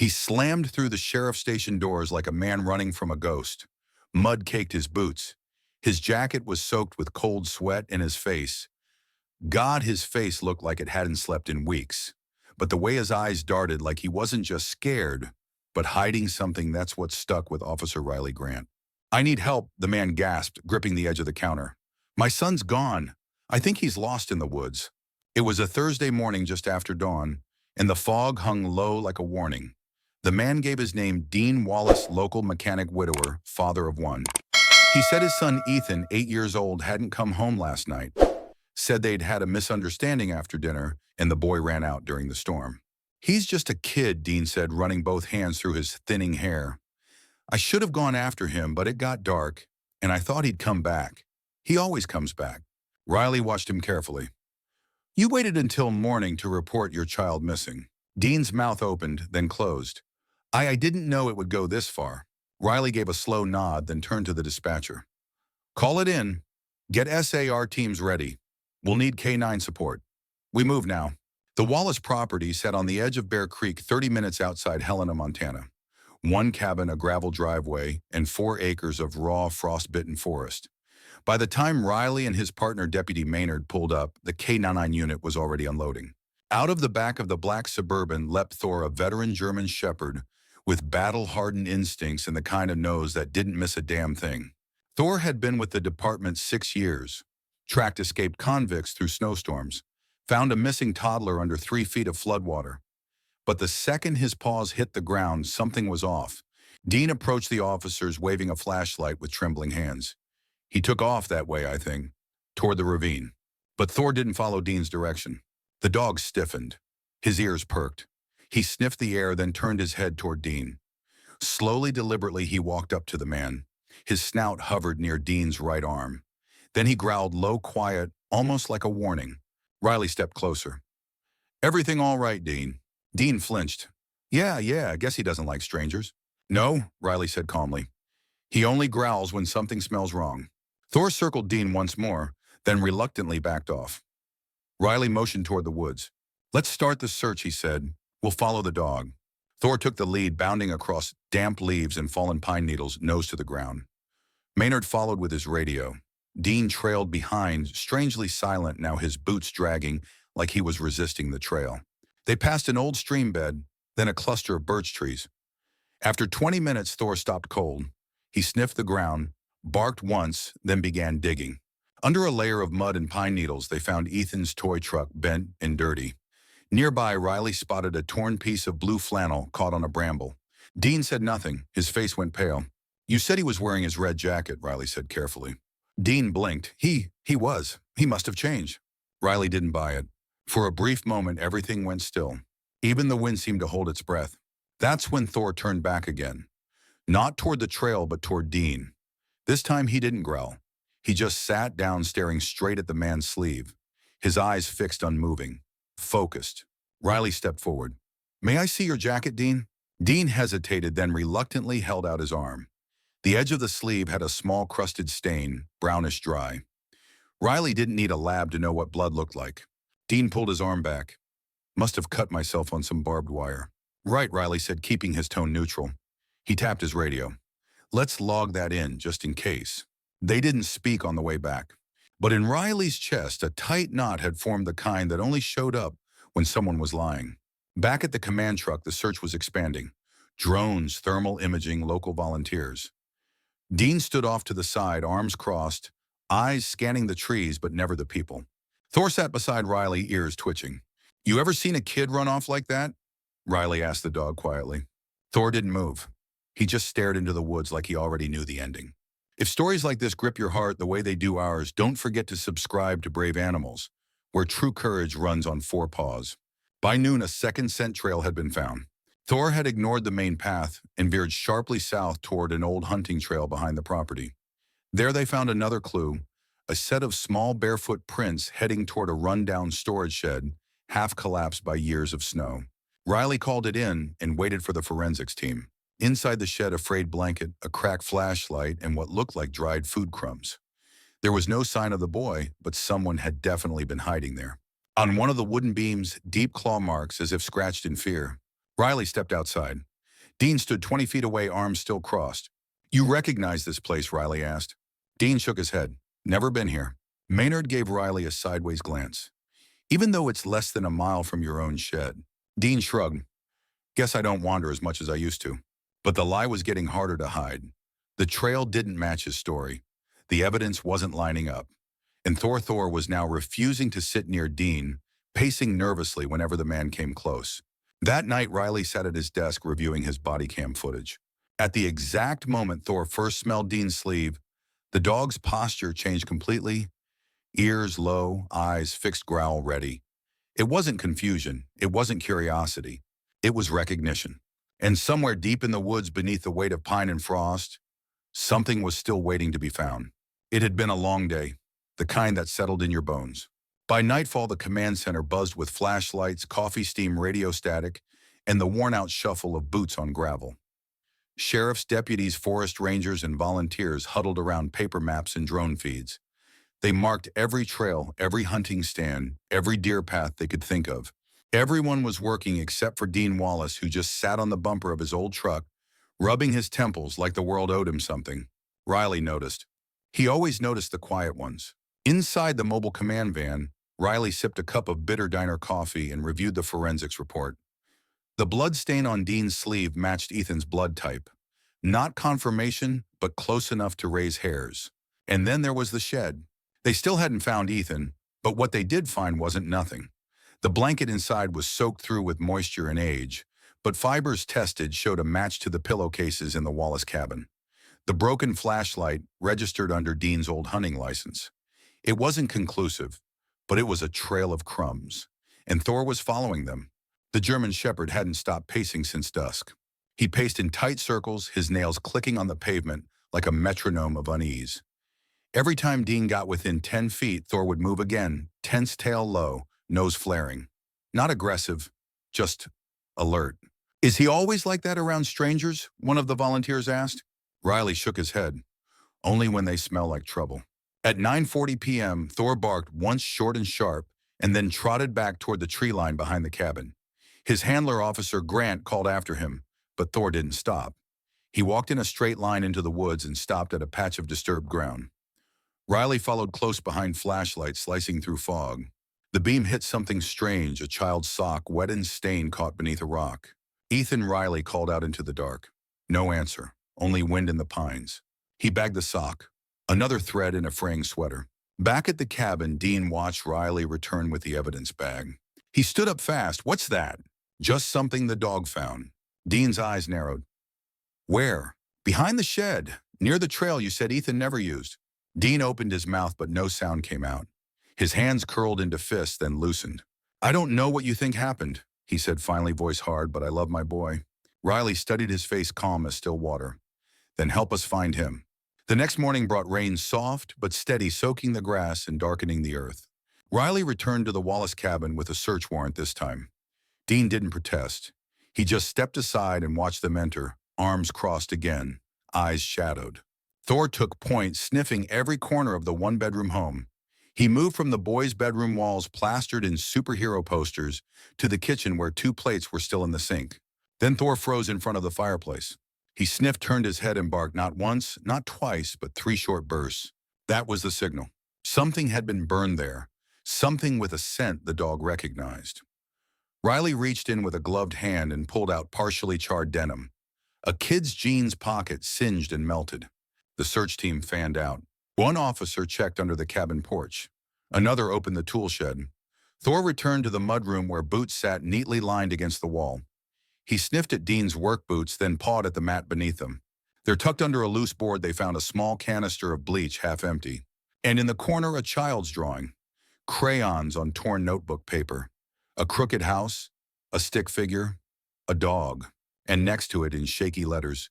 He slammed through the sheriff's station doors like a man running from a ghost. Mud caked his boots. His jacket was soaked with cold sweat, and his face. God, his face looked like it hadn't slept in weeks. But the way his eyes darted, like he wasn't just scared, but hiding something, that's what stuck with Officer Riley Grant. "I need help," the man gasped, gripping the edge of the counter. "My son's gone. I think he's lost in the woods." It was a Thursday morning just after dawn, and the fog hung low like a warning. The man gave his name: Dean Wallace, local mechanic, widower, father of one. He said his son Ethan, 8 years old, hadn't come home last night. Said they'd had a misunderstanding after dinner, and the boy ran out during the storm. "He's just a kid," Dean said, running both hands through his thinning hair. "I should have gone after him, but it got dark, and I thought he'd come back. He always comes back." Riley watched him carefully. "You waited until morning to report your child missing." Dean's mouth opened, then closed. I didn't know it would go this far." Riley gave a slow nod, then turned to the dispatcher. "Call it in. Get SAR teams ready. We'll need K-9 support. We move now." The Wallace property sat on the edge of Bear Creek, 30 minutes outside Helena, Montana. One cabin, a gravel driveway, and 4 acres of raw, frost-bitten forest. By the time Riley and his partner, Deputy Maynard, pulled up, the K-9 unit was already unloading. Out of the back of the black Suburban leapt Thor, a veteran German shepherd with battle-hardened instincts and the kind of nose that didn't miss a damn thing. Thor had been with the department 6 years, tracked escaped convicts through snowstorms, found a missing toddler under 3 feet of floodwater. But the second his paws hit the ground, something was off. Dean approached the officers, waving a flashlight with trembling hands. "He took off that way, I think, toward the ravine." But Thor didn't follow Dean's direction. The dog stiffened. His ears perked. He sniffed the air, then turned his head toward Dean. Slowly, deliberately, he walked up to the man. His snout hovered near Dean's right arm. Then he growled low, quiet, almost like a warning. Riley stepped closer. "Everything all right, Dean?" Dean flinched. Yeah, I guess he doesn't like strangers." "No," Riley said calmly. "He only growls when something smells wrong." Thor circled Dean once more, then reluctantly backed off. Riley motioned toward the woods. "Let's start the search," he said. "We'll follow the dog." Thor took the lead, bounding across damp leaves and fallen pine needles, nose to the ground. Maynard followed with his radio. Dean trailed behind, strangely silent now, his boots dragging like he was resisting the trail. They passed an old stream bed, then a cluster of birch trees. After 20 minutes, Thor stopped cold. He sniffed the ground, barked once, then began digging. Under a layer of mud and pine needles, they found Ethan's toy truck, bent and dirty. Nearby, Riley spotted a torn piece of blue flannel caught on a bramble. Dean said nothing. His face went pale. "You said he was wearing his red jacket," Riley said carefully. Dean blinked. He was. He must have changed." Riley didn't buy it. For a brief moment, everything went still. Even the wind seemed to hold its breath. That's when Thor turned back again. Not toward the trail, but toward Dean. This time he didn't growl. He just sat down, staring straight at the man's sleeve, his eyes fixed, unmoving, focused. Riley stepped forward. "May I see your jacket, Dean?" Dean hesitated, then reluctantly held out his arm. The edge of the sleeve had a small crusted stain, brownish dry. Riley didn't need a lab to know what blood looked like. Dean pulled his arm back. "Must have cut myself on some barbed wire." "Right," Riley said, keeping his tone neutral. He tapped his radio. "Let's log that in, just in case." They didn't speak on the way back. But in Riley's chest, a tight knot had formed, the kind that only showed up when someone was lying. Back at the command truck, the search was expanding. Drones, thermal imaging, local volunteers. Dean stood off to the side, arms crossed, eyes scanning the trees but never the people. Thor sat beside Riley, ears twitching. "You ever seen a kid run off like that?" Riley asked the dog quietly. Thor didn't move. He just stared into the woods like he already knew the ending. If stories like this grip your heart the way they do ours, don't forget to subscribe to Brave Animals, where true courage runs on 4 paws. By noon, a second scent trail had been found. Thor had ignored the main path and veered sharply south toward an old hunting trail behind the property. There they found another clue, a set of small barefoot prints heading toward a rundown storage shed, half collapsed by years of snow. Riley called it in and waited for the forensics team. Inside the shed, a frayed blanket, a cracked flashlight, and what looked like dried food crumbs. There was no sign of the boy, but someone had definitely been hiding there. On one of the wooden beams, deep claw marks as if scratched in fear. Riley stepped outside. Dean stood 20 feet away, arms still crossed. You recognize this place, Riley asked. Dean shook his head. Never been here. Maynard gave Riley a sideways glance. Even though it's less than a mile from your own shed. Dean shrugged. Guess I don't wander as much as I used to. But the lie was getting harder to hide. The trail didn't match his story. The evidence wasn't lining up. And Thor was now refusing to sit near Dean, pacing nervously whenever the man came close. That night, Riley sat at his desk reviewing his body cam footage. At the exact moment Thor first smelled Dean's sleeve, the dog's posture changed completely. Ears low, eyes fixed, growl ready. It wasn't confusion. It wasn't curiosity. It was recognition. And somewhere deep in the woods beneath the weight of pine and frost, something was still waiting to be found. It had been a long day, the kind that settled in your bones. By nightfall, the command center buzzed with flashlights, coffee steam, radio static, and the worn-out shuffle of boots on gravel. Sheriffs, deputies, forest rangers, and volunteers huddled around paper maps and drone feeds. They marked every trail, every hunting stand, every deer path they could think of. Everyone was working except for Dean Wallace, who just sat on the bumper of his old truck, rubbing his temples like the world owed him something. Riley noticed. He always noticed the quiet ones. Inside the mobile command van, Riley sipped a cup of bitter diner coffee and reviewed the forensics report. The blood stain on Dean's sleeve matched Ethan's blood type. Not confirmation, but close enough to raise hairs. And then there was the shed. They still hadn't found Ethan, but what they did find wasn't nothing. The blanket inside was soaked through with moisture and age, but fibers tested showed a match to the pillowcases in the Wallace cabin. The broken flashlight registered under Dean's old hunting license. It wasn't conclusive, but it was a trail of crumbs, and Thor was following them. The German Shepherd hadn't stopped pacing since dusk. He paced in tight circles, his nails clicking on the pavement like a metronome of unease. Every time Dean got within 10 feet, Thor would move again, tense tail low, nose flaring. Not aggressive, just alert. Is he always like that around strangers? One of the volunteers asked. Riley shook his head. Only when they smell like trouble. At 9:40 p.m., Thor barked once short and sharp, and then trotted back toward the tree line behind the cabin. His handler, Officer Grant, called after him, but Thor didn't stop. He walked in a straight line into the woods and stopped at a patch of disturbed ground. Riley followed close behind, flashlight slicing through fog. The beam hit something strange, a child's sock, wet and stained, caught beneath a rock. Ethan, Riley called out into the dark. No answer, only wind in the pines. He bagged the sock, another thread in a fraying sweater. Back at the cabin, Dean watched Riley return with the evidence bag. He stood up fast. What's that? Just something the dog found. Dean's eyes narrowed. Where? Behind the shed, near the trail you said Ethan never used. Dean opened his mouth, but no sound came out. His hands curled into fists, then loosened. I don't know what you think happened, he said finally, voice hard, but I love my boy. Riley studied his face, calm as still water. Then help us find him. The next morning brought rain, soft but steady, soaking the grass and darkening the earth. Riley returned to the Wallace cabin with a search warrant this time. Dean didn't protest. He just stepped aside and watched them enter, arms crossed again, eyes shadowed. Thor took point, sniffing every corner of the one-bedroom home. He moved from the boys' bedroom walls plastered in superhero posters to the kitchen where 2 plates were still in the sink. Then Thor froze in front of the fireplace. He sniffed, turned his head, and barked not once, not twice, but 3 short bursts. That was the signal. Something had been burned there, something with a scent the dog recognized. Riley reached in with a gloved hand and pulled out partially charred denim. A kid's jeans pocket singed and melted. The search team fanned out. One officer checked under the cabin porch. Another opened the tool shed. Thor returned to the mudroom where boots sat neatly lined against the wall. He sniffed at Dean's work boots, then pawed at the mat beneath them. There, tucked under a loose board, they found a small canister of bleach, half empty. And in the corner, a child's drawing. Crayons on torn notebook paper. A crooked house, a stick figure, a dog. And next to it in shaky letters,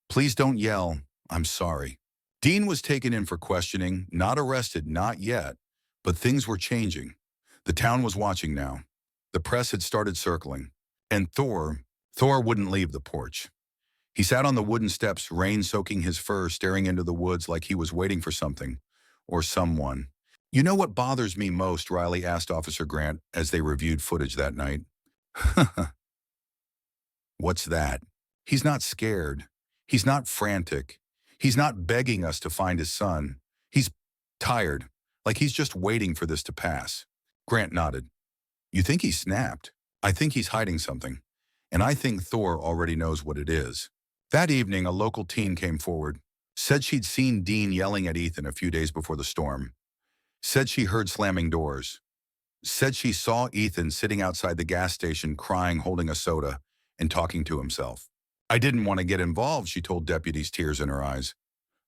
"Please don't yell, I'm sorry." Dean was taken in for questioning, not arrested, not yet, but things were changing. The town was watching now. The press had started circling. And Thor wouldn't leave the porch. He sat on the wooden steps, rain soaking his fur, staring into the woods like he was waiting for something, or someone. You know what bothers me most, Riley asked Officer Grant as they reviewed footage that night. What's that? He's not scared. He's not frantic. He's not begging us to find his son. He's tired, like he's just waiting for this to pass. Grant nodded. You think he snapped? I think he's hiding something. And I think Thor already knows what it is. That evening, a local teen came forward, said she'd seen Dean yelling at Ethan a few days before the storm, said she heard slamming doors, said she saw Ethan sitting outside the gas station crying, holding a soda, and talking to himself. I didn't want to get involved, she told deputies, tears in her eyes.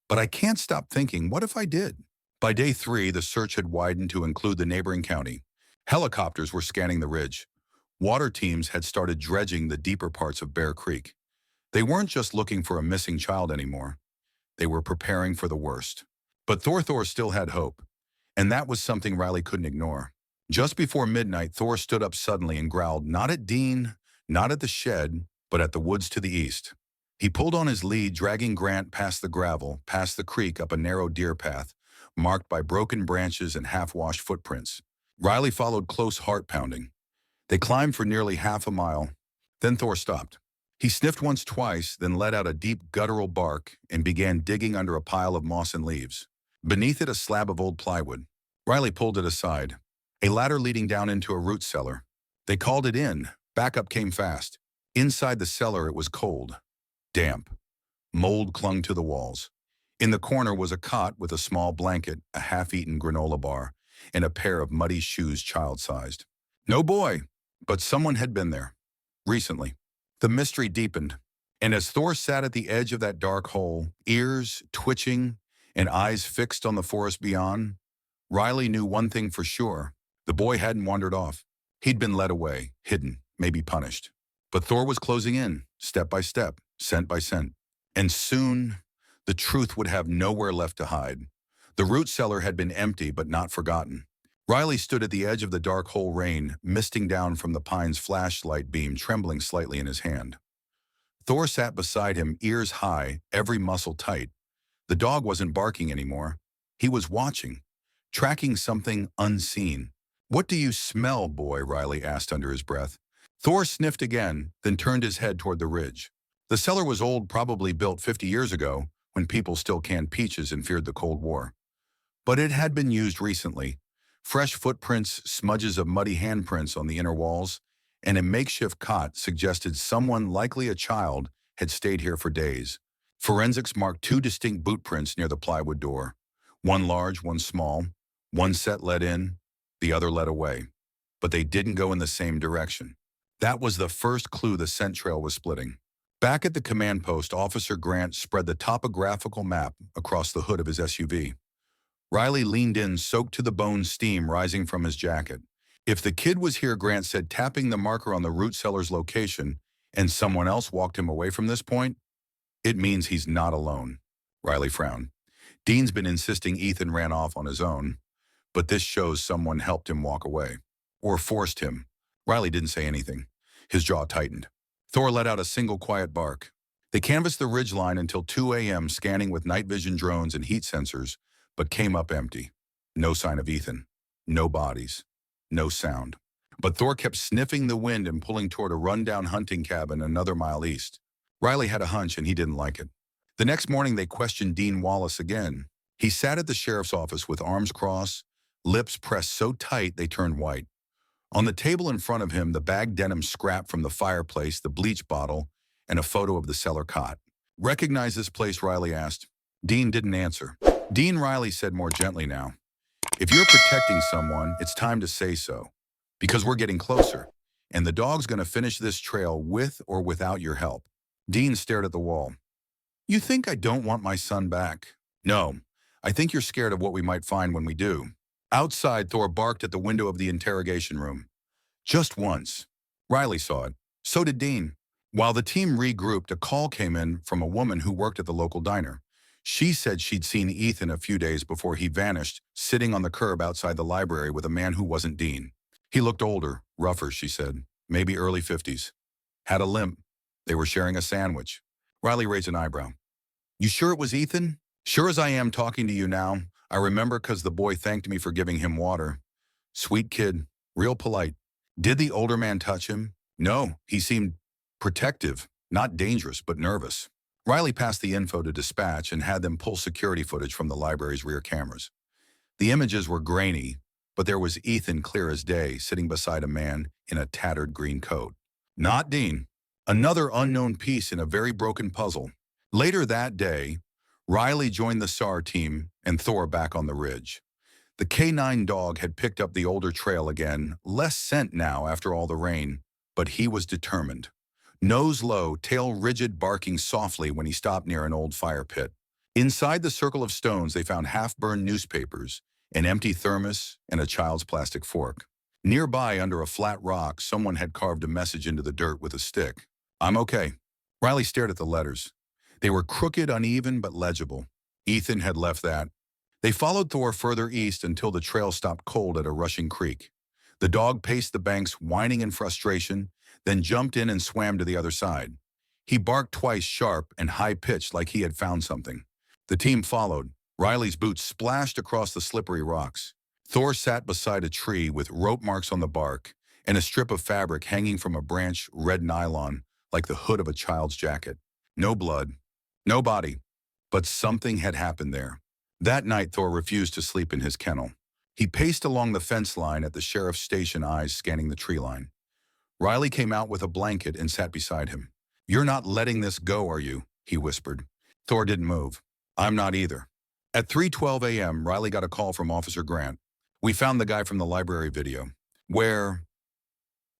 But I can't stop thinking, what if I did? By day 3, the search had widened to include the neighboring county. Helicopters were scanning the ridge. Water teams had started dredging the deeper parts of Bear Creek. They weren't just looking for a missing child anymore. They were preparing for the worst. But Thor still had hope, and that was something Riley couldn't ignore. Just before midnight, Thor stood up suddenly and growled, not at Dean, not at the shed, but at the woods to the east. He pulled on his lead, dragging Grant past the gravel, past the creek, up a narrow deer path, marked by broken branches and half-washed footprints. Riley followed close, heart pounding. They climbed for nearly half a mile. Then Thor stopped. He sniffed once, twice, then let out a deep guttural bark and began digging under a pile of moss and leaves. Beneath it, a slab of old plywood. Riley pulled it aside. A ladder leading down into a root cellar. They called it in. Backup came fast. Inside the cellar, it was cold, damp. Mold clung to the walls. In the corner was a cot with a small blanket, a half-eaten granola bar, and a pair of muddy shoes child-sized. No boy, but someone had been there. Recently. The mystery deepened, and as Thor sat at the edge of that dark hole, ears twitching and eyes fixed on the forest beyond, Riley knew one thing for sure. The boy hadn't wandered off. He'd been led away, hidden, maybe punished. But Thor was closing in, step by step, scent by scent. And soon, the truth would have nowhere left to hide. The root cellar had been empty but not forgotten. Riley stood at the edge of the dark hole, rain misting down from the pine's flashlight beam, trembling slightly in his hand. Thor sat beside him, ears high, every muscle tight. The dog wasn't barking anymore. He was watching, tracking something unseen. What do you smell, boy? Riley asked under his breath. Thor sniffed again, then turned his head toward the ridge. The cellar was old, probably built 50 years ago, when people still canned peaches and feared the Cold War. But it had been used recently. Fresh footprints, smudges of muddy handprints on the inner walls, and a makeshift cot suggested someone, likely a child, had stayed here for days. Forensics marked 2 distinct boot prints near the plywood door. One large, one small. One set led in, the other led away. But they didn't go in the same direction. That was the first clue the scent trail was splitting. Back at the command post, Officer Grant spread the topographical map across the hood of his SUV. Riley leaned in, soaked to the bone, steam rising from his jacket. If the kid was here, Grant said, tapping the marker on the root cellar's location, and someone else walked him away from this point, it means he's not alone. Riley frowned. Dean's been insisting Ethan ran off on his own, but this shows someone helped him walk away. Or forced him. Riley didn't say anything. His jaw tightened. Thor let out a single quiet bark. They canvassed the ridgeline until 2 a.m., scanning with night vision drones and heat sensors, but came up empty. No sign of Ethan. No bodies. No sound. But Thor kept sniffing the wind and pulling toward a rundown hunting cabin another mile east. Riley had a hunch, and he didn't like it. The next morning, they questioned Dean Wallace again. He sat at the sheriff's office with arms crossed, lips pressed so tight they turned white. On the table in front of him, the bag denim scrap from the fireplace, the bleach bottle, and a photo of the cellar cot. "Recognize this place?" Riley asked. Dean didn't answer. Dean, Riley said more gently now, "If you're protecting someone, it's time to say so. Because we're getting closer, and the dog's going to finish this trail with or without your help." Dean stared at the wall. "You think I don't want my son back?" "No, I think you're scared of what we might find when we do." Outside, Thor barked at the window of the interrogation room. Just once. Riley saw it. So did Dean. While the team regrouped, a call came in from a woman who worked at the local diner. She said she'd seen Ethan a few days before he vanished, sitting on the curb outside the library with a man who wasn't Dean. He looked older, rougher, she said, maybe early 50s. Had a limp. They were sharing a sandwich. Riley raised an eyebrow. "You sure it was Ethan?" "Sure as I am talking to you now. I remember because the boy thanked me for giving him water. Sweet kid, real polite." "Did the older man touch him?" "No, he seemed protective, Not dangerous, but nervous. Riley passed the info to dispatch and had them pull security footage from the library's rear cameras. The images were grainy, but there was Ethan clear as day, sitting beside a man in a tattered green coat. Not Dean. Another unknown piece in a very broken puzzle. Later that day, Riley joined the SAR team and Thor back on the ridge. The K9 dog had picked up the older trail again, less scent now after all the rain, but he was determined. Nose low, tail rigid, barking softly when he stopped near an old fire pit. Inside the circle of stones, they found half-burned newspapers, an empty thermos, and a child's plastic fork. Nearby, under a flat rock, someone had carved a message into the dirt with a stick. "I'm okay." Riley stared at the letters. They were crooked, uneven, but legible. Ethan had left that. They followed Thor further east until the trail stopped cold at a rushing creek. The dog paced the banks, whining in frustration, then jumped in and swam to the other side. He barked twice, sharp and high-pitched, like he had found something. The team followed. Riley's boots splashed across the slippery rocks. Thor sat beside a tree with rope marks on the bark and a strip of fabric hanging from a branch, red nylon, like the hood of a child's jacket. No blood, no body, but something had happened there. That night, Thor refused to sleep in his kennel. He paced along the fence line at the sheriff's station, eyes scanning the tree line. Riley came out with a blanket and sat beside him. "You're not letting this go, are you?" he whispered. Thor didn't move. "I'm not either." At 3:12 a.m., Riley got a call from Officer Grant. "We found the guy from the library video. Where?"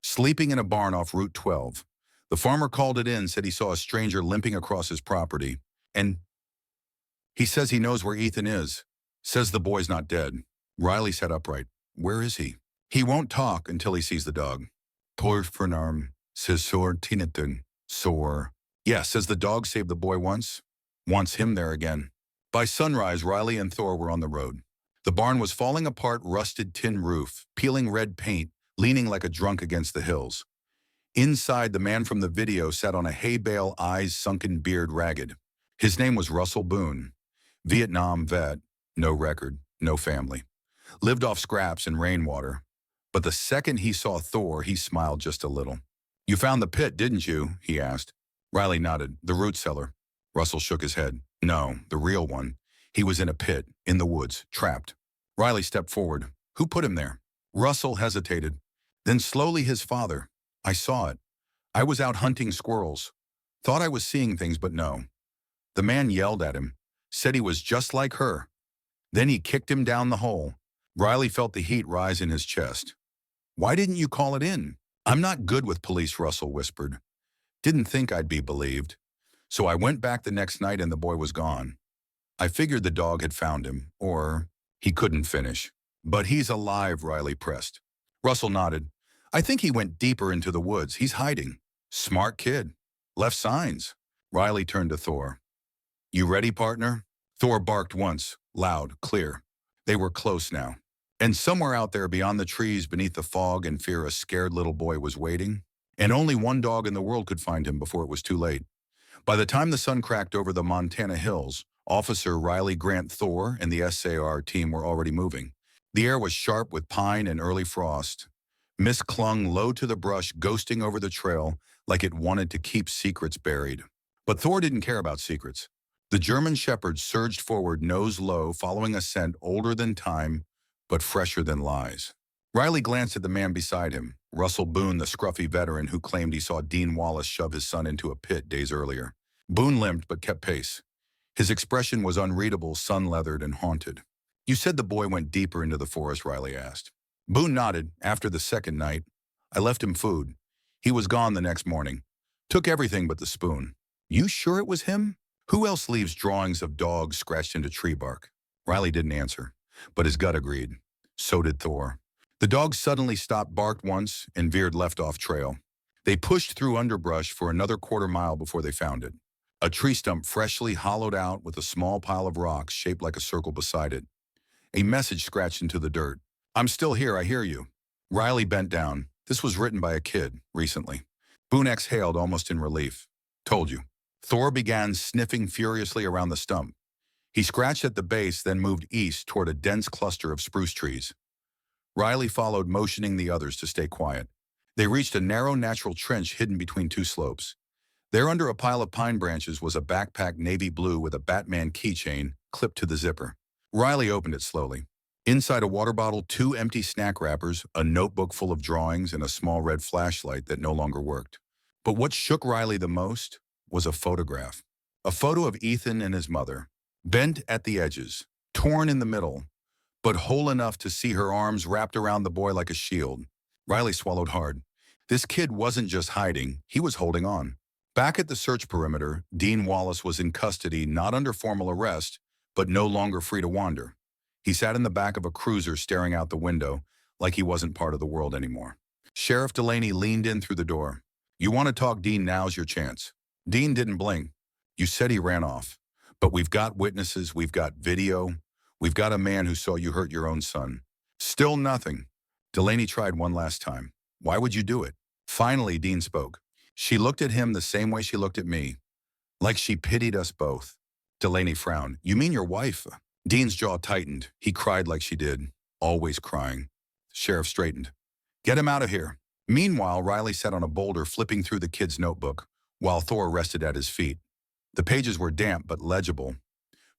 "Sleeping in a barn off Route 12. The farmer called it in, said he saw a stranger limping across his property. And he says he knows where Ethan is. Says the boy's not dead." Riley sat upright. "Where is he?" "He won't talk until he sees the dog." "Poor Fernarm, says Sor Tinetun. Sor." "Yeah, says the dog saved the boy once. Wants him there again." By sunrise, Riley and Thor were on the road. The barn was falling apart, rusted tin roof, peeling red paint, leaning like a drunk against the hills. Inside, the man from the video sat on a hay bale, eyes sunken, beard ragged. His name was Russell Boone. Vietnam vet, no record, no family. Lived off scraps and rainwater. But the second he saw Thor, he smiled just a little. "You found the pit, didn't you?" he asked. Riley nodded. "The root cellar." Russell shook his head. "No, the real one. He was in a pit, in the woods, trapped." Riley stepped forward. "Who put him there?" Russell hesitated. Then slowly, "His father. I saw it. I was out hunting squirrels. Thought I was seeing things, but no." The man yelled at him. Said he was just like her. Then he kicked him down the hole. Riley felt the heat rise in his chest. "Why didn't you call it in?" "I'm not good with police," Russell whispered. "Didn't think I'd be believed. So I went back the next night and the boy was gone. I figured the dog had found him, or..." He couldn't finish. "But he's alive," Riley pressed. Russell nodded. "I think he went deeper into the woods. He's hiding. Smart kid. Left signs." Riley turned to Thor. "You ready, partner?" Thor barked once, loud, clear. They were close now. And somewhere out there beyond the trees, beneath the fog and fear, a scared little boy was waiting. And only one dog in the world could find him before it was too late. By the time the sun cracked over the Montana hills, Officer Riley, Grant, Thor, and the SAR team were already moving. The air was sharp with pine and early frost. Mist clung low to the brush, ghosting over the trail like it wanted to keep secrets buried. But Thor didn't care about secrets. The German shepherd surged forward, nose low, following a scent older than time, but fresher than lies. Riley glanced at the man beside him, Russell Boone, the scruffy veteran who claimed he saw Dean Wallace shove his son into a pit days earlier. Boone limped but kept pace. His expression was unreadable, sun-leathered and haunted. "You said the boy went deeper into the forest," Riley asked. Boone nodded. "After the second night, I left him food. He was gone the next morning. Took everything but the spoon." "You sure it was him? Who else leaves drawings of dogs scratched into tree bark?" Riley didn't answer, but his gut agreed. So did Thor. The dog suddenly stopped, barked once, and veered left off trail. They pushed through underbrush for another quarter-mile before they found it. A tree stump freshly hollowed out with a small pile of rocks shaped like a circle beside it. A message scratched into the dirt. "I'm still here, I hear you." Riley bent down. This was written by a kid, recently. Boone exhaled, almost in relief. "Told you." Thor began sniffing furiously around the stump. He scratched at the base, then moved east toward a dense cluster of spruce trees. Riley followed, motioning the others to stay quiet. They reached a narrow natural trench hidden between two slopes. There under a pile of pine branches was a backpack navy blue with a Batman keychain clipped to the zipper. Riley opened it slowly. Inside a water bottle, 2 empty snack wrappers, a notebook full of drawings, and a small red flashlight that no longer worked. But what shook Riley the most was a photograph. A photo of Ethan and his mother, bent at the edges, torn in the middle, but whole enough to see her arms wrapped around the boy like a shield. Riley swallowed hard. This kid wasn't just hiding, he was holding on. Back at the search perimeter, Dean Wallace was in custody, not under formal arrest, but no longer free to wander. He sat in the back of a cruiser staring out the window, like he wasn't part of the world anymore. Sheriff Delaney leaned in through the door. "You want to talk, Dean? Now's your chance." Dean didn't blink. "You said he ran off. But we've got witnesses, we've got video, we've got a man who saw you hurt your own son." Still nothing. Delaney tried one last time. "Why would you do it?" Finally, Dean spoke. "She looked at him the same way she looked at me, like she pitied us both." Delaney frowned. "You mean your wife?" Dean's jaw tightened. He cried like she did, always crying. The sheriff straightened. "Get him out of here." Meanwhile, Riley sat on a boulder flipping through the kid's notebook, while Thor rested at his feet. The pages were damp but legible.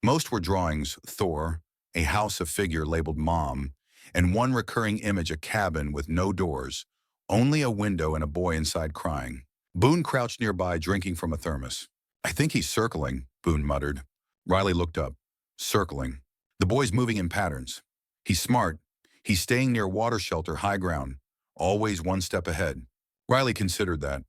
Most were drawings: Thor, a house, a figure labeled Mom, and one recurring image, a cabin with no doors, only a window and a boy inside crying. Boone crouched nearby, drinking from a thermos. "I think he's circling," Boone muttered. Riley looked up. Circling. The boy's moving in patterns. He's smart. He's staying near water shelter, high ground, always one step ahead. Riley considered that.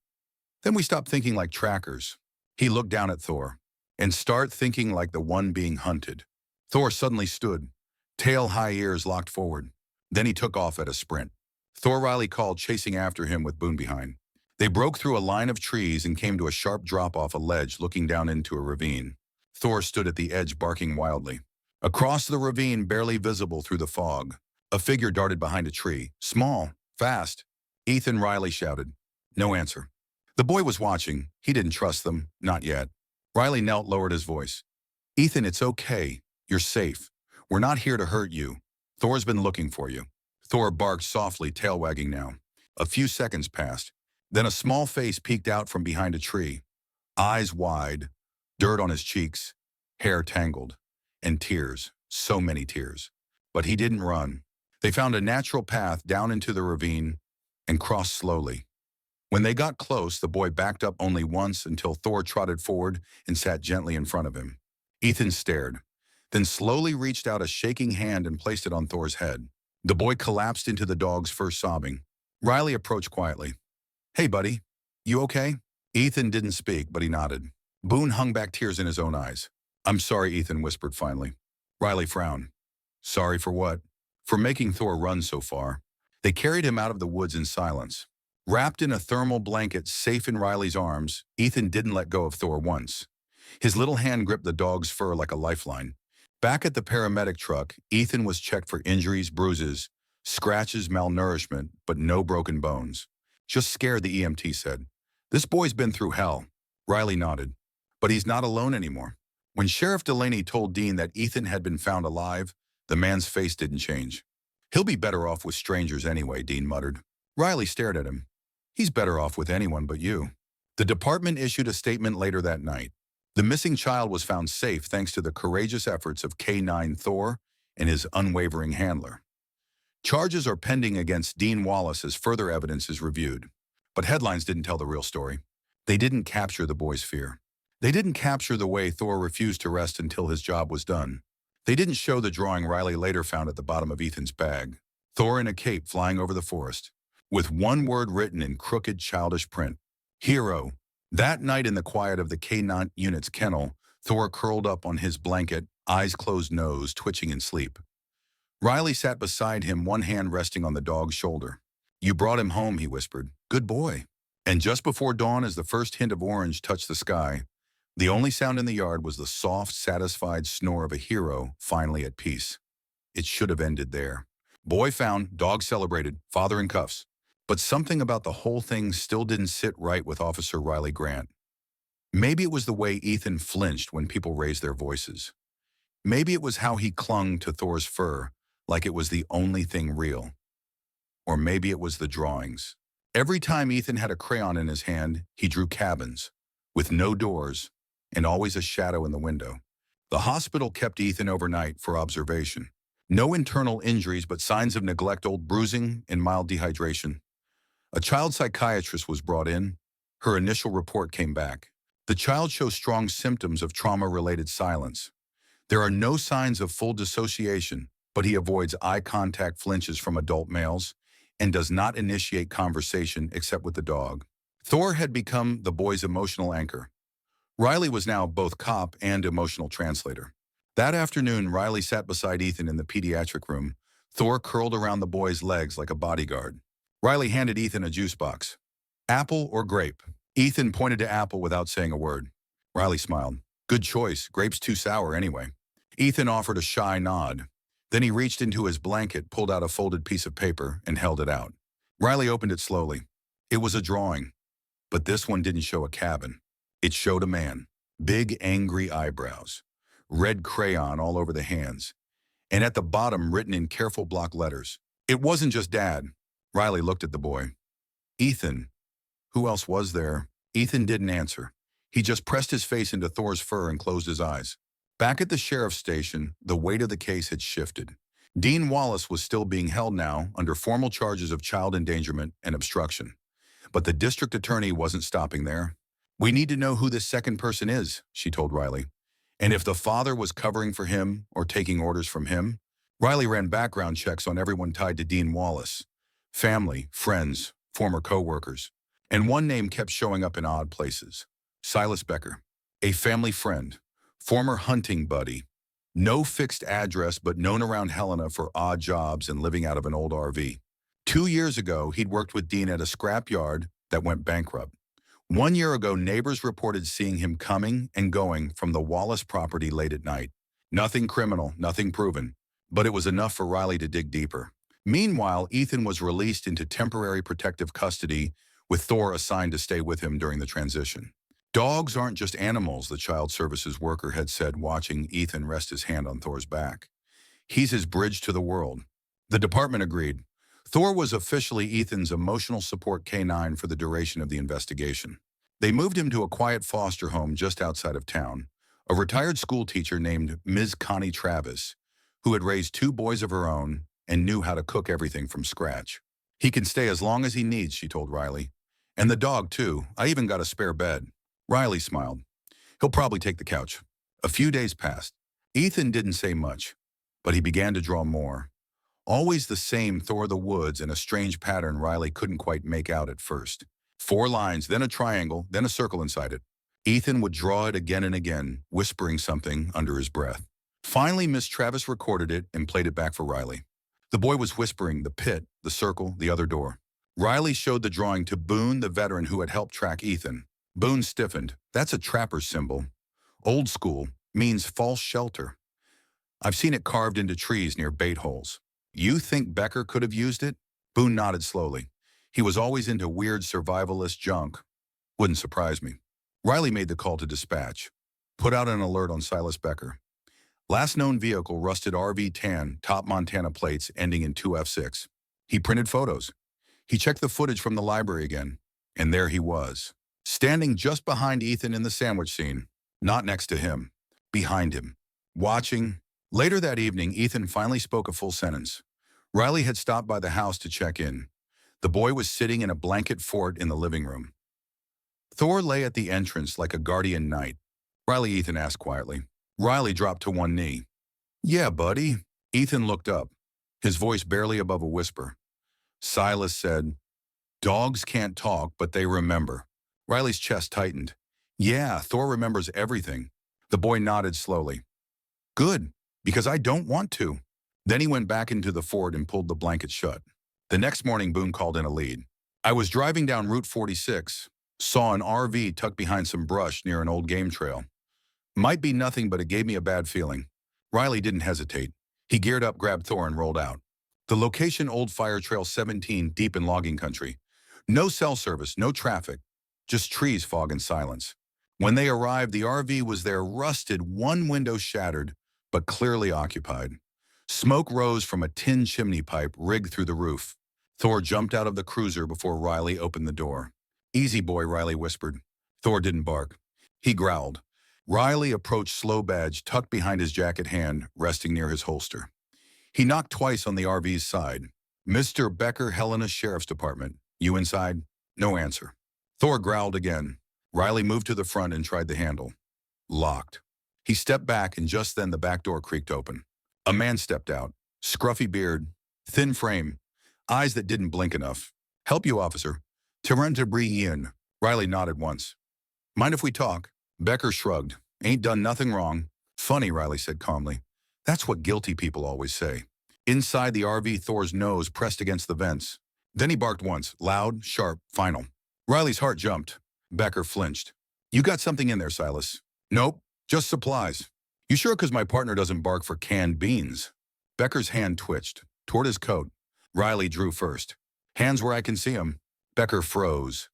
Then we stop thinking like trackers. He looked down at Thor. And start thinking like the one being hunted. Thor suddenly stood, tail high, ears locked forward. Then he took off at a sprint. Thor, Riley called, chasing after him with Boone behind. They broke through a line of trees and came to a sharp drop off a ledge looking down into a ravine. Thor stood at the edge, barking wildly. Across the ravine, barely visible through the fog, a figure darted behind a tree. Small, fast. "Ethan," Riley shouted. No answer. The boy was watching. He didn't trust them, not yet. Riley knelt, lowered his voice. "Ethan, it's okay. You're safe. We're not here to hurt you. Thor's been looking for you." Thor barked softly, tail wagging now. A few seconds passed. Then a small face peeked out from behind a tree. Eyes wide, dirt on his cheeks, hair tangled, and tears, so many tears. But he didn't run. They found a natural path down into the ravine and crossed slowly. When they got close, the boy backed up only once until Thor trotted forward and sat gently in front of him. Ethan stared, then slowly reached out a shaking hand and placed it on Thor's head. The boy collapsed into the dog's fur, sobbing. Riley approached quietly. "Hey, buddy, you okay?" Ethan didn't speak, but he nodded. Boone hung back, tears in his own eyes. "I'm sorry," Ethan whispered finally. Riley frowned. "Sorry for what?" "For making Thor run so far." They carried him out of the woods in silence. Wrapped in a thermal blanket, safe in Riley's arms, Ethan didn't let go of Thor once. His little hand gripped the dog's fur like a lifeline. Back at the paramedic truck, Ethan was checked for injuries, bruises, scratches, malnourishment, but no broken bones. "Just scared," the EMT said. "This boy's been through hell." Riley nodded. "But he's not alone anymore." When Sheriff Delaney told Dean that Ethan had been found alive, the man's face didn't change. "He'll be better off with strangers anyway," Dean muttered. Riley stared at him. "He's better off with anyone but you." The department issued a statement later that night. The missing child was found safe thanks to the courageous efforts of K9 Thor and his unwavering handler. Charges are pending against Dean Wallace as further evidence is reviewed. But headlines didn't tell the real story. They didn't capture the boy's fear. They didn't capture the way Thor refused to rest until his job was done. They didn't show the drawing Riley later found at the bottom of Ethan's bag. Thor in a cape flying over the forest, with one word written in crooked, childish print. Hero. That night in the quiet of the K9 unit's kennel, Thor curled up on his blanket, eyes closed, nose twitching in sleep. Riley sat beside him, one hand resting on the dog's shoulder. "You brought him home," he whispered. "Good boy." And just before dawn, as the first hint of orange touched the sky, the only sound in the yard was the soft, satisfied snore of a hero finally at peace. It should have ended there. Boy found, dog celebrated, father in cuffs. But something about the whole thing still didn't sit right with Officer Riley Grant. Maybe it was the way Ethan flinched when people raised their voices. Maybe it was how he clung to Thor's fur like it was the only thing real. Or maybe it was the drawings. Every time Ethan had a crayon in his hand, he drew cabins. with no doors and always a shadow in the window. The hospital kept Ethan overnight for observation. No internal injuries, but signs of neglect, old bruising, and mild dehydration. A child psychiatrist was brought in. Her initial report came back. The child shows strong symptoms of trauma-related silence. There are no signs of full dissociation, but he avoids eye contact, flinches from adult males, and does not initiate conversation except with the dog. Thor had become the boy's emotional anchor. Riley was now both cop and emotional translator. That afternoon, Riley sat beside Ethan in the pediatric room. Thor curled around the boy's legs like a bodyguard. Riley handed Ethan a juice box. Apple or grape? Ethan pointed to apple without saying a word. Riley smiled. Good choice. Grape's too sour anyway. Ethan offered a shy nod. Then he reached into his blanket, pulled out a folded piece of paper, and held it out. Riley opened it slowly. It was a drawing, but this one didn't show a cabin. It showed a man. Big, angry eyebrows. Red crayon all over the hands. And at the bottom, written in careful block letters. It wasn't just Dad. Riley looked at the boy. Ethan. Who else was there? Ethan didn't answer. He just pressed his face into Thor's fur and closed his eyes. Back at the sheriff's station, the weight of the case had shifted. Dean Wallace was still being held now under formal charges of child endangerment and obstruction. But the district attorney wasn't stopping there. We need to know who this second person is, she told Riley. And if the father was covering for him or taking orders from him. Riley ran background checks on everyone tied to Dean Wallace. Family, friends, former co-workers. And one name kept showing up in odd places. Silas Becker, a family friend. Former hunting buddy. No fixed address, but known around Helena for odd jobs and living out of an old RV. 2 years ago, he'd worked with Dean at a scrap yard that went bankrupt. 1 year ago, neighbors reported seeing him coming and going from the Wallace property late at night. Nothing criminal, nothing proven, but it was enough for Riley to dig deeper. Meanwhile, Ethan was released into temporary protective custody, with Thor assigned to stay with him during the transition. Dogs aren't just animals, the child services worker had said, watching Ethan rest his hand on Thor's back. He's his bridge to the world. The department agreed. Thor was officially Ethan's emotional support canine for the duration of the investigation. They moved him to a quiet foster home just outside of town. A retired school teacher named Ms. Connie Travis, who had raised 2 boys of her own and knew how to cook everything from scratch. He can stay as long as he needs, she told Riley. And the dog, too. I even got a spare bed. Riley smiled. He'll probably take the couch. A few days passed. Ethan didn't say much, but he began to draw more. Always the same Thor the Woods in a strange pattern Riley couldn't quite make out at first. 4 lines, then a triangle, then a circle inside it. Ethan would draw it again and again, whispering something under his breath. Finally, Miss Travis recorded it and played it back for Riley. The boy was whispering the pit, the circle, the other door. Riley showed the drawing to Boone, the veteran who had helped track Ethan. Boone stiffened. That's a trapper's symbol. Old school, means false shelter. I've seen it carved into trees near bait holes. You think Becker could have used it? Boone nodded slowly. He was always into weird survivalist junk. Wouldn't surprise me. Riley made the call to dispatch. Put out an alert on Silas Becker. Last known vehicle, rusted RV tan, top Montana plates ending in 2F6. He printed photos. He checked the footage from the library again. And there he was. Standing just behind Ethan in the sandwich scene. Not next to him. Behind him. Watching. Later that evening, Ethan finally spoke a full sentence. Riley had stopped by the house to check in. The boy was sitting in a blanket fort in the living room. Thor lay at the entrance like a guardian knight. Riley, Ethan asked quietly. Riley dropped to one knee. Yeah, buddy. Ethan looked up, his voice barely above a whisper. Silas said, dogs can't talk, but they remember. Riley's chest tightened. Yeah, Thor remembers everything. The boy nodded slowly. Good, because I don't want to. Then he went back into the fort and pulled the blanket shut. The next morning, Boone called in a lead. I was driving down Route 46, saw an RV tucked behind some brush near an old game trail. Might be nothing, but it gave me a bad feeling. Riley didn't hesitate. He geared up, grabbed Thor, and rolled out. The location, Old Fire Trail 17, deep in logging country. No cell service, no traffic. Just trees, fog, and silence. When they arrived, the RV was there, rusted, one window shattered, but clearly occupied. Smoke rose from a tin chimney pipe rigged through the roof. Thor jumped out of the cruiser before Riley opened the door. Easy, boy, Riley whispered. Thor didn't bark. he growled. Riley approached Slow Badge tucked behind his jacket hand, resting near his holster. He knocked twice on the RV's side. Mr. Becker, Helena Sheriff's Department. You inside? No answer. Thor growled again. Riley moved to the front and tried the handle. Locked. He stepped back, and just then the back door creaked open. A man stepped out. Scruffy beard, thin frame, eyes that didn't blink enough. Help you, officer. Terrenta Brian. Riley nodded once. Mind if we talk? Becker shrugged. Ain't done nothing wrong. Funny, Riley said calmly. That's what guilty people always say. Inside the RV, Thor's nose pressed against the vents. Then he barked once, loud, sharp, final. Riley's heart jumped. Becker flinched. You got something in there, Silas. Nope, just supplies. You sure? Because my partner doesn't bark for canned beans. Becker's hand twitched, toward his coat. Riley drew first. Hands where I can see 'em. Becker froze.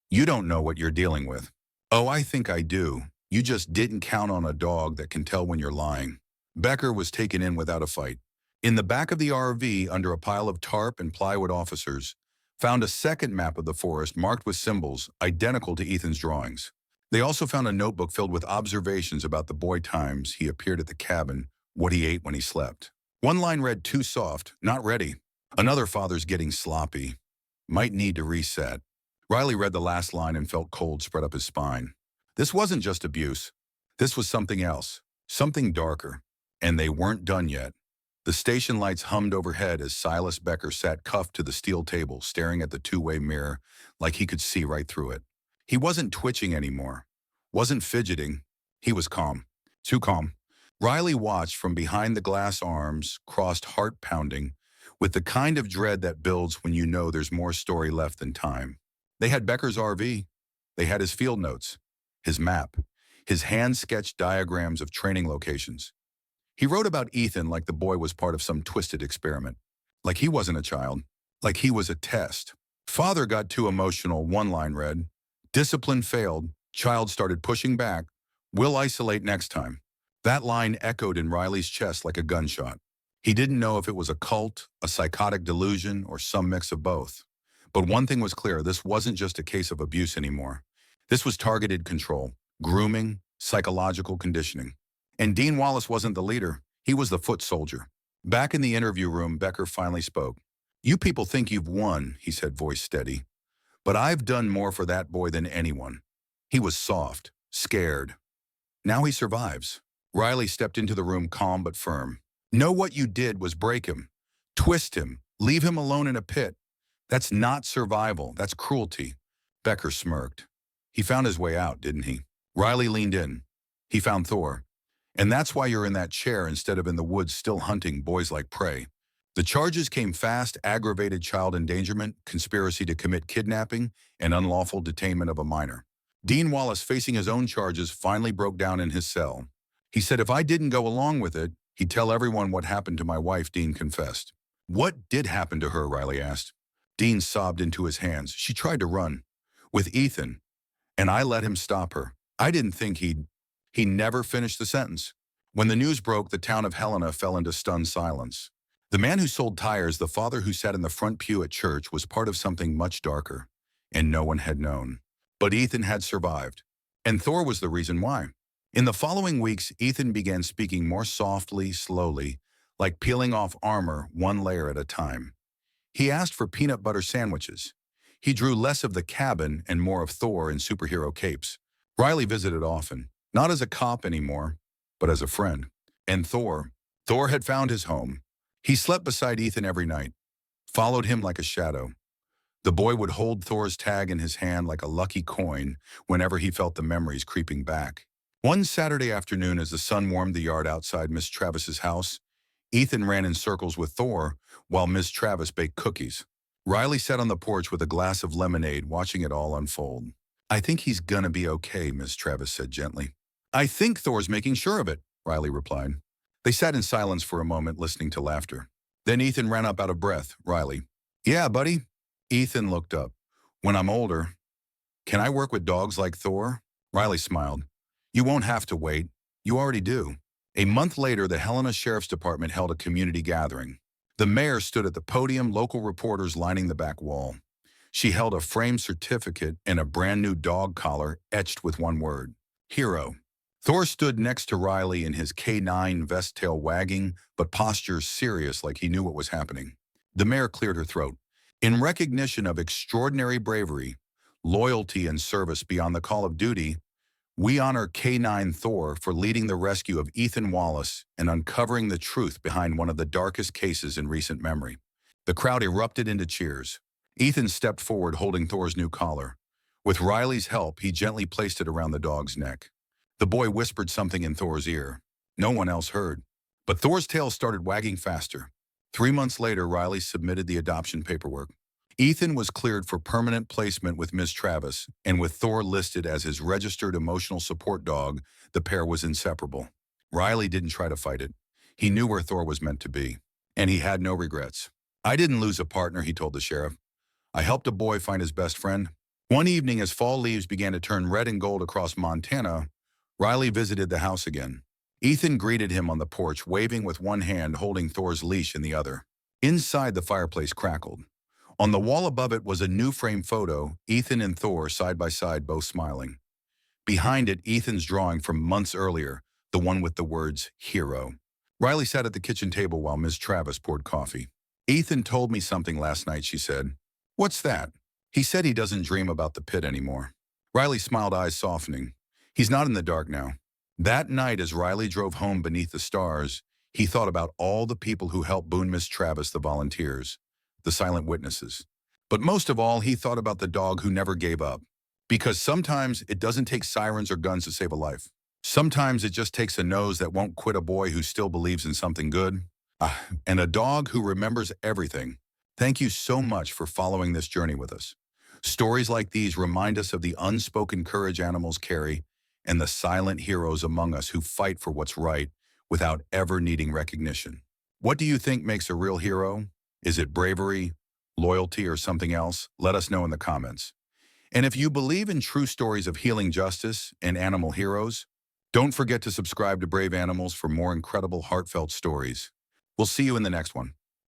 You don't know what you're dealing with. Oh, I think I do. You just didn't count on a dog that can tell when you're lying. Becker was taken in without a fight. In the back of the RV, under a pile of tarp and plywood, officers found a second map of the forest marked with symbols identical to Ethan's drawings. They also found a notebook filled with observations about the boy times he appeared at the cabin, what he ate when he slept. One line read, too soft, not ready. Another, father's getting sloppy. Might need to reset. Riley read the last line and felt cold spread up his spine. This wasn't just abuse. This was something else, something darker. And they weren't done yet. The station lights hummed overhead as Silas Becker sat cuffed to the steel table, staring at the two-way mirror like he could see right through it. He wasn't twitching anymore, wasn't fidgeting. He was calm, too calm. Riley watched from behind the glass arms, crossed, heart pounding, with the kind of dread that builds when you know there's more story left than time. They had Becker's RV. They had his field notes, his map, his hand-sketched diagrams of training locations. He wrote about Ethan like the boy was part of some twisted experiment, like he wasn't a child, like he was a test. Father got too emotional, one line read. Discipline failed, child started pushing back. We'll isolate next time. That line echoed in Riley's chest like a gunshot. He didn't know if it was a cult, a psychotic delusion, or some mix of both. But one thing was clear, this wasn't just a case of abuse anymore. This was targeted control, grooming, psychological conditioning. And Dean Wallace wasn't the leader, he was the foot soldier. Back in the interview room, Becker finally spoke. You people think you've won, he said, voice steady. But I've done more for that boy than anyone. He was soft, scared. Now he survives. Riley stepped into the room calm but firm. Know what you did was break him, twist him, leave him alone in a pit. That's not survival, that's cruelty. Becker smirked. He found his way out, didn't he? Riley leaned in. He found Thor. And that's why you're in that chair instead of in the woods still hunting boys like prey. The charges came fast: aggravated child endangerment, conspiracy to commit kidnapping, and unlawful detainment of a minor. Dean Wallace, facing his own charges, finally broke down in his cell. He said, if I didn't go along with it, he'd tell everyone what happened to my wife, Dean confessed. What did happen to her, Riley asked. Dean sobbed into his hands. She tried to run. With Ethan. And I let him stop her. I didn't think He never finished the sentence. When the news broke, the town of Helena fell into stunned silence. The man who sold tires, the father who sat in the front pew at church, was part of something much darker, and no one had known. But Ethan had survived, and Thor was the reason why. In the following weeks, Ethan began speaking more softly, slowly, like peeling off armor one layer at a time. He asked for peanut butter sandwiches. He drew less of the cabin and more of Thor in superhero capes. Riley visited often, not as a cop anymore, but as a friend. And Thor had found his home. He slept beside Ethan every night, followed him like a shadow. The boy would hold Thor's tag in his hand like a lucky coin whenever he felt the memories creeping back. One Saturday afternoon, as the sun warmed the yard outside Miss Travis's house, Ethan ran in circles with Thor while Miss Travis baked cookies. Riley sat on the porch with a glass of lemonade, watching it all unfold. I think he's gonna be okay, Miss Travis said gently. I think Thor's making sure of it, Riley replied. They sat in silence for a moment, listening to laughter. Then Ethan ran up out of breath. Riley. Yeah, buddy? Ethan looked up. When I'm older, can I work with dogs like Thor? Riley smiled. You won't have to wait. You already do. A month later, the Helena Sheriff's Department held a community gathering. The mayor stood at the podium, local reporters lining the back wall. She held a framed certificate and a brand new dog collar etched with one word. Hero. Thor stood next to Riley in his K9 vest, tail wagging, but posture serious like he knew what was happening. The mare cleared her throat. In recognition of extraordinary bravery, loyalty, and service beyond the call of duty, we honor K9 Thor for leading the rescue of Ethan Wallace and uncovering the truth behind one of the darkest cases in recent memory. The crowd erupted into cheers. Ethan stepped forward holding Thor's new collar. With Riley's help, he gently placed it around the dog's neck. The boy whispered something in Thor's ear. No one else heard. But Thor's tail started wagging faster. 3 months later, Riley submitted the adoption paperwork. Ethan was cleared for permanent placement with Ms. Travis, and with Thor listed as his registered emotional support dog, the pair was inseparable. Riley didn't try to fight it. He knew where Thor was meant to be, and he had no regrets. I didn't lose a partner, he told the sheriff. I helped a boy find his best friend. One evening, as fall leaves began to turn red and gold across Montana, Riley visited the house again. Ethan greeted him on the porch, waving with one hand, holding Thor's leash in the other. Inside, the fireplace crackled. On the wall above it was a new frame photo, Ethan and Thor side by side, both smiling. Behind it, Ethan's drawing from months earlier, the one with the words, hero. Riley sat at the kitchen table while Ms. Travis poured coffee. Ethan told me something last night, she said. What's that? He said he doesn't dream about the pit anymore. Riley smiled, eyes softening. He's not in the dark now. That night, as Riley drove home beneath the stars, he thought about all the people who helped boon Miss Travis, the volunteers, the silent witnesses. But most of all, he thought about the dog who never gave up. Because sometimes it doesn't take sirens or guns to save a life. Sometimes it just takes a nose that won't quit, a boy who still believes in something good, and a dog who remembers everything. Thank you so much for following this journey with us. Stories like these remind us of the unspoken courage animals carry and the silent heroes among us who fight for what's right without ever needing recognition. What do you think makes a real hero? Is it bravery, loyalty, or something else? Let us know in the comments. And if you believe in true stories of healing, justice, and animal heroes, don't forget to subscribe to Brave Animals for more incredible, heartfelt stories. We'll see you in the next one.